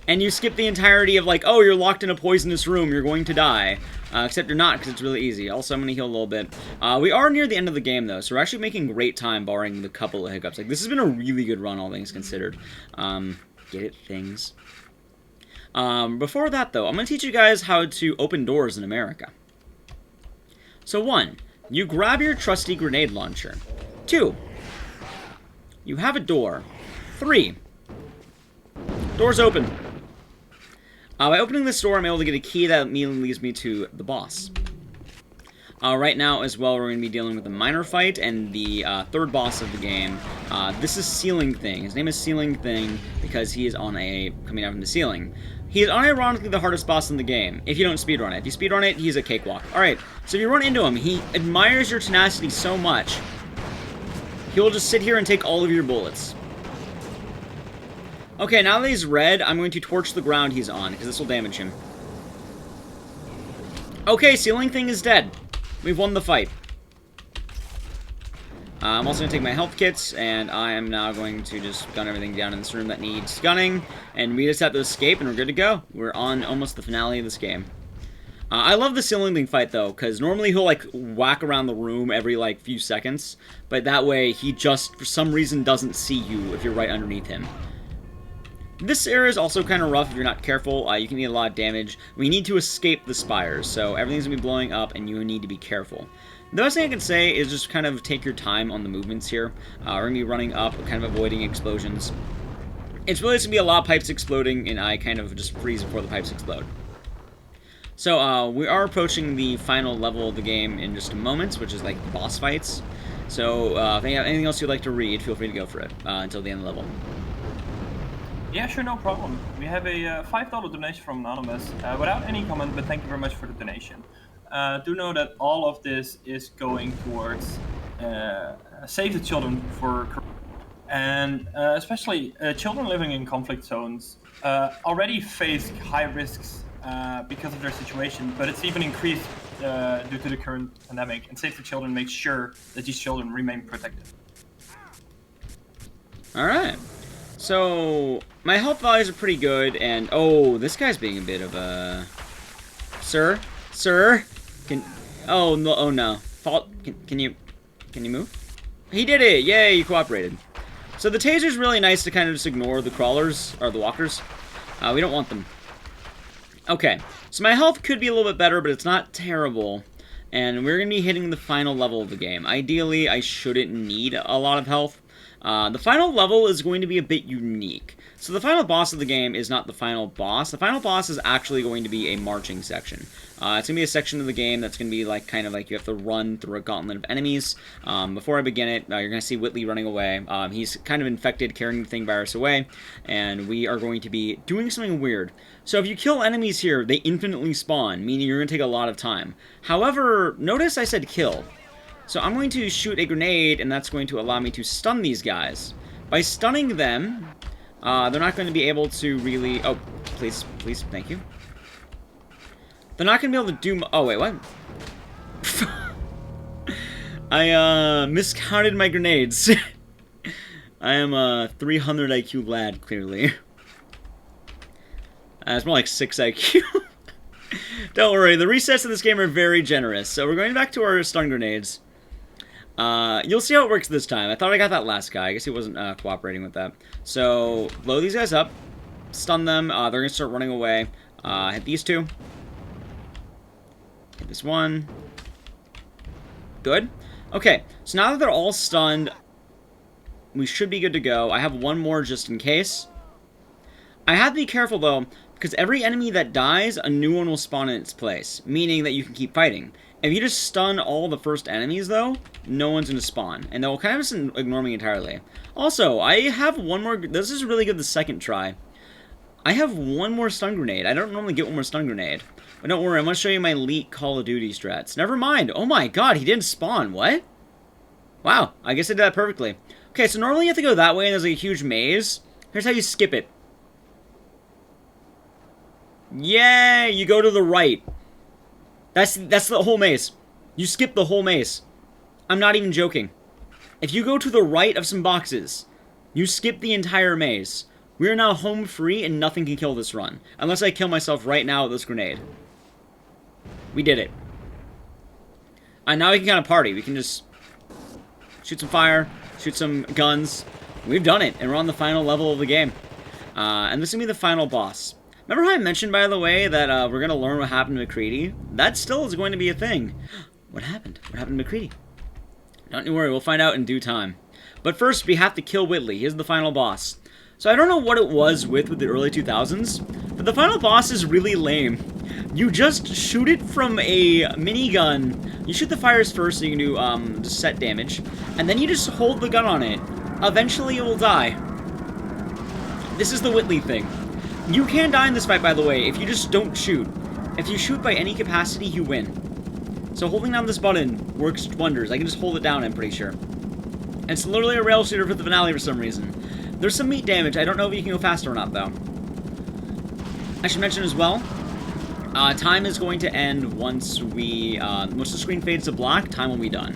And you skip the entirety of, like, oh, you're locked in a poisonous room, you're going to die. Except you're not, because it's really easy. Also, I'm going to heal a little bit. We are near the end of the game, though, so we're actually making great time, barring the couple of hiccups. Like, this has been a really good run, all things considered. Get it? Things. Before that, though, I'm going to teach you guys how to open doors in America. So, 1, you grab your trusty grenade launcher. 2, you have a door. 3, door's open. By opening this door, I'm able to get a key that immediately leads me to the boss. Right now, as well, we're going to be dealing with the minor fight and the third boss of the game. This is Ceiling Thing. His name is Ceiling Thing because he is on coming down from the ceiling. He is unironically the hardest boss in the game, if you don't speedrun it. If you speedrun it, he's a cakewalk. Alright, so if you run into him, he admires your tenacity so much, he will just sit here and take all of your bullets. Okay, now that he's red, I'm going to torch the ground he's on, because this will damage him. Okay, Ceiling Thing is dead. We've won the fight. I'm also going to take my health kits, and I am now going to just gun everything down in this room that needs gunning, and we just have to escape, and we're good to go. We're on almost the finale of this game. I love the Ceiling Thing fight, though, because normally he'll, like, whack around the room every, like, few seconds, but that way he just, for some reason, doesn't see you if you're right underneath him. This area is also kind of rough if you're not careful. You can get a lot of damage. We need to escape the spires, so everything's going to be blowing up, and you need to be careful. The best thing I can say is just kind of take your time on the movements here. We're going to be running up, kind of avoiding explosions. It's really just going to be a lot of pipes exploding, and I kind of just freeze before the pipes explode. So, we are approaching the final level of the game in just a moment, which is like the boss fights. So, if you have anything else you'd like to read, feel free to go for it until the end of the level. Yeah, sure, no problem. We have a $5 donation from Anonymous. Without any comment, but thank you very much for the donation. Do know that all of this is going towards Save the Children for and especially children living in conflict zones already face high risks because of their situation, but it's even increased due to the current pandemic, and Save the Children makes sure that these children remain protected. Alright. So, my health values are pretty good, and oh, this guy's being a bit of a... Sir? Sir? Oh no. Can you move? He did it! Yay, you cooperated. So the taser's really nice to kind of just ignore the crawlers, or the walkers. We don't want them. Okay, so my health could be a little bit better, but it's not terrible. And we're going to be hitting the final level of the game. Ideally, I shouldn't need a lot of health. The final level is going to be a bit unique. So the final boss of the game is not the final boss. The final boss is actually going to be a marching section. It's going to be a section of the game that's going to be like kind of like you have to run through a gauntlet of enemies. Before I begin it, you're going to see Whitley running away. He's kind of infected, carrying the thing virus away, and we are going to be doing something weird. So if you kill enemies here, they infinitely spawn, meaning you're going to take a lot of time. However, notice I said kill. So I'm going to shoot a grenade, and that's going to allow me to stun these guys. By stunning them, they're not going to be able to really... Oh, please, thank you. They're not going to be able to do... Oh, wait, what? I miscounted my grenades. I am a 300 IQ lad, clearly. It's more like 6 IQ. Don't worry, the resets of this game are very generous. So we're going back to our stun grenades. You'll see how it works this time. I thought I got that last guy. I guess he wasn't cooperating with that. So, blow these guys up. Stun them. They're going to start running away. Hit these two. Hit this one. Good. Okay, so now that they're all stunned, we should be good to go. I have one more just in case. I have to be careful, though, because every enemy that dies, a new one will spawn in its place, meaning that you can keep fighting. If you just stun all the first enemies, though, no one's going to spawn, and they'll kind of just ignore me entirely. Also, I have one more... This is really good the second try. I have one more stun grenade. I don't normally get one more stun grenade. But don't worry, I'm going to show you my elite Call of Duty strats. Never mind. Oh my god, he didn't spawn. What? Wow, I guess I did that perfectly. Okay, so normally you have to go that way, and there's like a huge maze. Here's how you skip it. Yay! You go to the right. That's the whole maze. You skip the whole maze. I'm not even joking. If you go to the right of some boxes, you skip the entire maze. We are now home free and nothing can kill this run. Unless I kill myself right now with this grenade. We did it. And now we can kind of party. We can just shoot some fire, shoot some guns. We've done it, and we're on the final level of the game. And this is going to be the final boss. Remember how I mentioned, by the way, that we're going to learn what happened to McCready? That still is going to be a thing. What happened? What happened to McCready? Don't you worry, we'll find out in due time. But first, we have to kill Whitley. He's the final boss. So I don't know what it was with the early 2000s, but the final boss is really lame. You just shoot it from a minigun. You shoot the fires first so you can do just set damage, and then you just hold the gun on it. Eventually it will die. This is the Whitley thing. You can die in this fight, by the way, if you just don't shoot. If you shoot by any capacity, you win. So holding down this button works wonders. I can just hold it down, I'm pretty sure. And it's literally a rail shooter for the finale for some reason. There's some meat damage. I don't know if you can go faster or not, though. I should mention as well, time is going to end once once the screen fades to black, time will be done.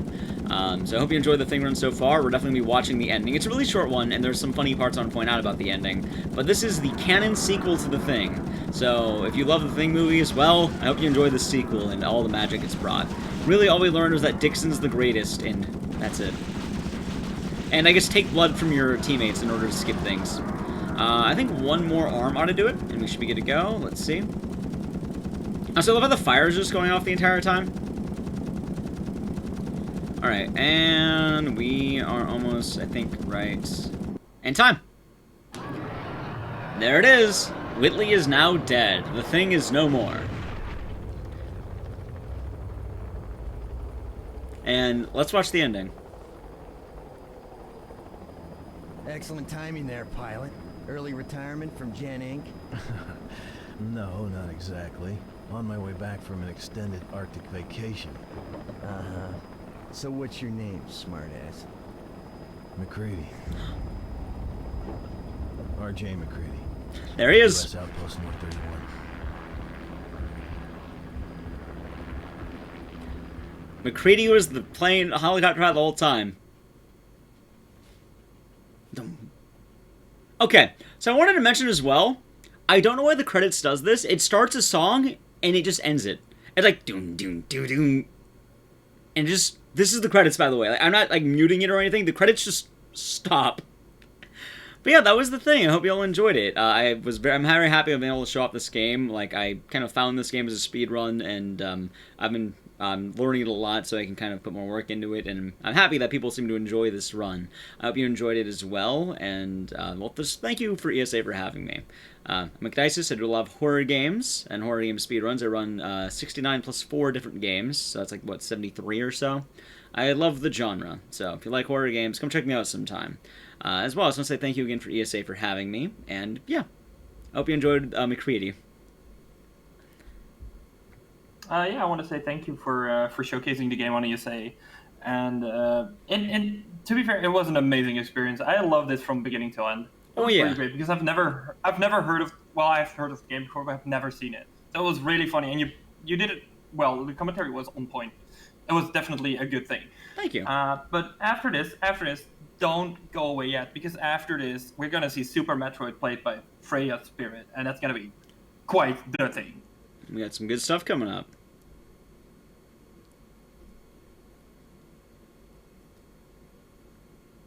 So I hope you enjoyed the thing run so far. We're definitely going to be watching the ending. It's a really short one, and there's some funny parts I want to point out about the ending. But this is the canon sequel to The Thing. So if you love the Thing movie as well, I hope you enjoy the sequel and all the magic it's brought. Really, all we learned was that Dixon's the greatest, and that's it. And I guess take blood from your teammates in order to skip things. I think one more arm ought to do it, and we should be good to go. Let's see. So I love how the fire is just going off the entire time. Alright, and we are almost, I think, right in time. There it is. Whitley is now dead. The Thing is no more. And let's watch the ending. Excellent timing there, pilot. Early retirement from Gen Inc. No, not exactly. On my way back from an extended Arctic vacation. Uh-huh. So what's your name, smartass? McCready. R.J. McCready. There he is. U.S. Outpost 131. McCready was the plane helicopter pilot the whole time. Okay, so I wanted to mention as well, I don't know why the credits does this. It starts a song, and it just ends it. It's like, doom, doom, doom, doom. And just, this is the credits, by the way. Like, I'm not, like, muting it or anything. The credits just stop. But yeah, that was the thing. I hope you all enjoyed it. I'm very happy I've been able to show off this game. Like, I kind of found this game as a speed run, and I've been learning it a lot, so I can kind of put more work into it, and I'm happy that people seem to enjoy this run. I hope you enjoyed it as well, and well, just thank you for ESA for having me. I'm Ecdycis. I do a lot of horror games and horror game speedruns. I run 69 plus 4 different games, so that's like, what, 73 or so? I love the genre, so if you like horror games, come check me out sometime. As well, I just want to say thank you again for ESA for having me, and yeah, I hope you enjoyed McCready. Yeah, I want to say thank you for showcasing the game on ESA, and to be fair, it was an amazing experience. I loved it from beginning to end. It was really great because I've never heard of, well, I've heard of the game before, but I've never seen it. So it was really funny, and you did it well. The commentary was on point. It was definitely a good thing. Thank you. But after this, don't go away yet, because after this, we're gonna see Super Metroid played by Freya Spirit, and that's gonna be quite the thing. We got some good stuff coming up.